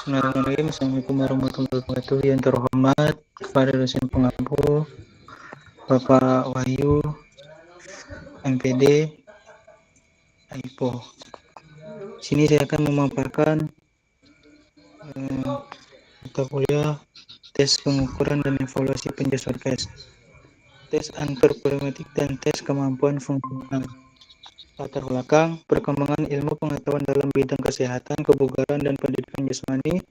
Bismillahirrahmanirrahim. Assalamualaikum warahmatullahi wabarakatuh. Yang terhormat kepada dosen pengampu Bapak Wahyu, MPD, AIPO. Sini saya akan memaparkan mata kuliah tes pengukuran dan evaluasi penjelasan tes antar problematik dan tes kemampuan fungsional. Latar belakang perkembangan ilmu pengetahuan dalam bidang kesehatan, kebugaran, dan pendidikan jasmani.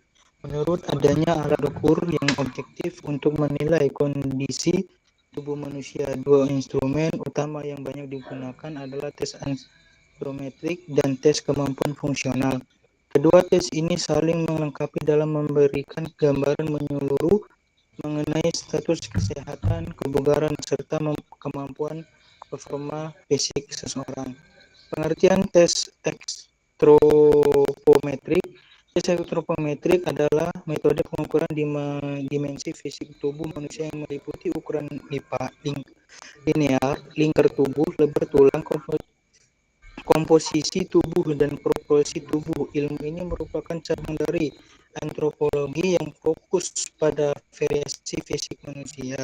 Menurut adanya alat ukur yang objektif untuk menilai kondisi tubuh manusia, dua instrumen utama yang banyak digunakan adalah tes antropometrik dan tes kemampuan fungsional. Kedua tes ini saling melengkapi dalam memberikan gambaran menyeluruh mengenai status kesehatan, kebugaran, serta kemampuan performa fisik seseorang. Pengertian tes antropometrik. Tes antropometrik adalah metode pengukuran dimensi fisik tubuh manusia yang meliputi ukuran linear, lingkar tubuh, lebar tulang, komposisi tubuh, dan proporsi tubuh. Ilmu ini merupakan cabang dari antropologi yang fokus pada variasi fisik manusia.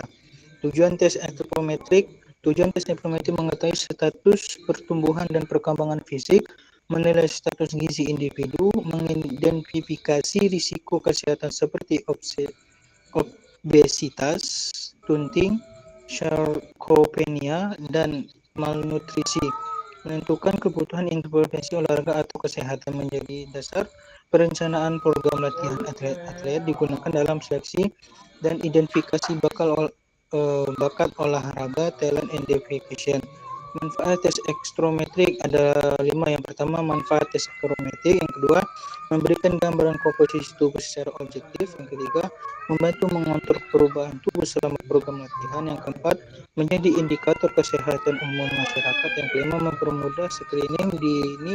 Tujuan tes antropometrik mengetahui status pertumbuhan dan perkembangan fisik, menilai status gizi individu, mengidentifikasi risiko kesehatan seperti obesitas, stunting, sarkopenia, dan malnutrisi. Menentukan kebutuhan intervensi olahraga atau kesehatan menjadi dasar perencanaan program latihan atlet digunakan dalam seleksi dan identifikasi bakat olahraga, talent identification. Manfaat tes ekstrometrik ada 5. Yang pertama, manfaat tes ekstrometrik. Yang kedua, memberikan gambaran komposisi tubuh secara objektif. Yang ketiga, membantu mengontrol perubahan tubuh selama program latihan. Yang keempat, menjadi indikator kesehatan umum masyarakat. Yang kelima, mempermudah screening dini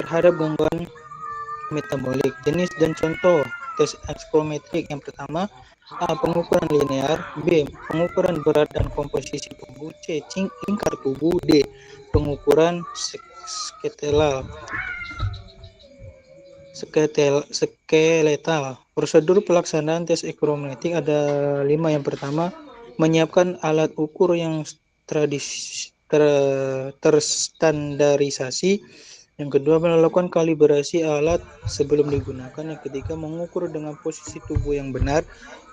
terhadap gangguan metabolik. Jenis dan contoh tes ekstrometrik. Yang pertama, A. Pengukuran linear. B. Pengukuran berat dan komposisi tubuh. C. Lingkar tubuh. D. Pengukuran skeletal. Prosedur pelaksanaan tes ekstrometrik ada 5. Yang pertama, menyiapkan alat ukur yang terstandarisasi. Yang kedua, melakukan kalibrasi alat sebelum digunakan. Yang ketiga, mengukur dengan posisi tubuh yang benar.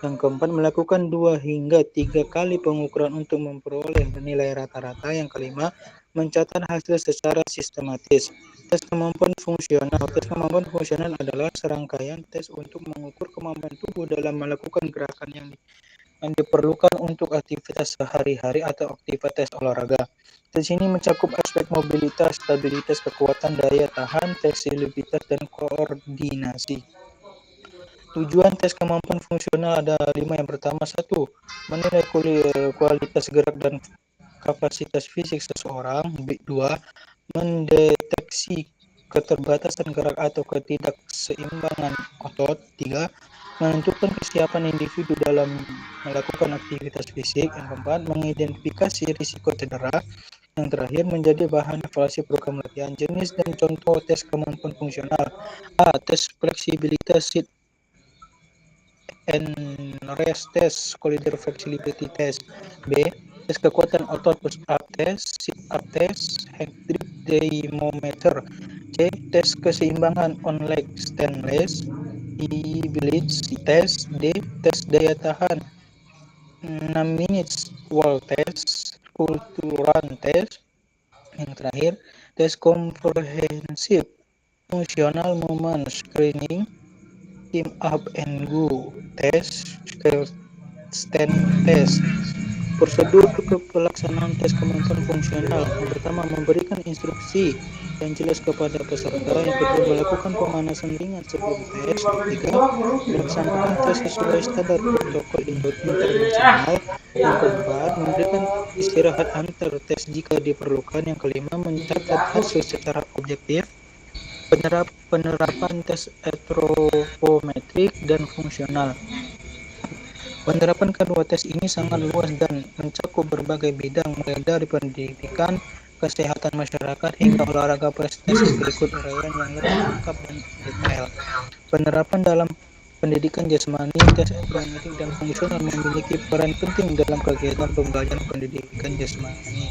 Yang keempat, melakukan 2 hingga 3 kali pengukuran untuk memperoleh nilai rata-rata. Yang kelima, mencatat hasil secara sistematis. Tes kemampuan fungsional. Tes kemampuan fungsional adalah serangkaian tes untuk mengukur kemampuan tubuh dalam melakukan gerakan yang diperlukan untuk aktivitas sehari-hari atau aktivitas olahraga. Tes ini mencakup aspek mobilitas, stabilitas, kekuatan, daya tahan, fleksibilitas, dan koordinasi. Tujuan tes kemampuan fungsional ada 5. Yang pertama, 1. Menilai kualitas gerak dan kapasitas fisik seseorang. 2. Mendeteksi keterbatasan gerak atau ketidakseimbangan otot. 3. Menentukan kesiapan individu dalam melakukan aktivitas fisik. Yang keempat, mengidentifikasi risiko cedera. Yang terakhir, menjadi bahan evaluasi program latihan. Jenis dan contoh tes kemampuan fungsional. A. Tes fleksibilitas sit and rest test, collider flexibility test. B. Tes kekuatan otot push up test, sit up test, head grip dynamometer. C. Tes keseimbangan on leg stainless. E. Blitz test. D. Tes daya tahan 6 minutes wall test, run test. Yang terakhir, tes komprehensif fungsional movement screening, team up and go test, stand test. Prosedur pelaksanaan tes kemampuan fungsional. Yang pertama, memberikan instruksi yang jelas kepada peserta. Yang kedua, melakukan pemanasan ringan sebelum tes. Ketiga, melaksanakan tes sesuai standar protokol internasional. Yang keempat, memberikan istirahat antar tes jika diperlukan. Yang kelima, mencatat hasil secara objektif. Penerapan tes antropometrik dan fungsional. Penerapan kedua tes ini sangat luas dan mencakup berbagai bidang, mulai dari pendidikan, kesehatan masyarakat, hingga olahraga prestasi. Berikut uraian yang lebih lengkap dan detail. Penerapan dalam Pendidikan jasmani, tes akrobatik, dan fungsional memiliki peran penting dalam kegiatan pembelajaran pendidikan jasmani.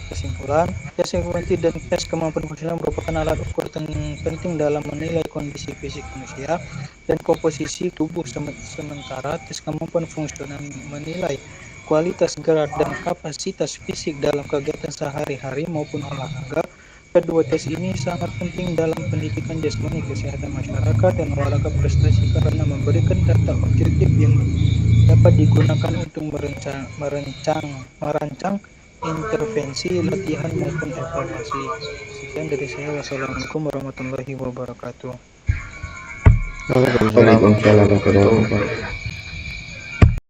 Kesimpulan, tes akrobatik dan tes kemampuan fungsional merupakan alat ukur penting dalam menilai kondisi fisik manusia dan komposisi tubuh, sementara tes kemampuan fungsional menilai kualitas gerak dan kapasitas fisik dalam kegiatan sehari-hari maupun olahraga. Kedua tes ini sangat penting dalam pendidikan jasmani, kesehatan masyarakat, dan olahraga prestasi karena memberikan data objektif yang dapat digunakan untuk merancang intervensi, latihan, maupun evaluasi. Sekian dari saya. Wassalamualaikum warahmatullahi wabarakatuh. Waalaikumsalam warahmatullahi wabarakatuh.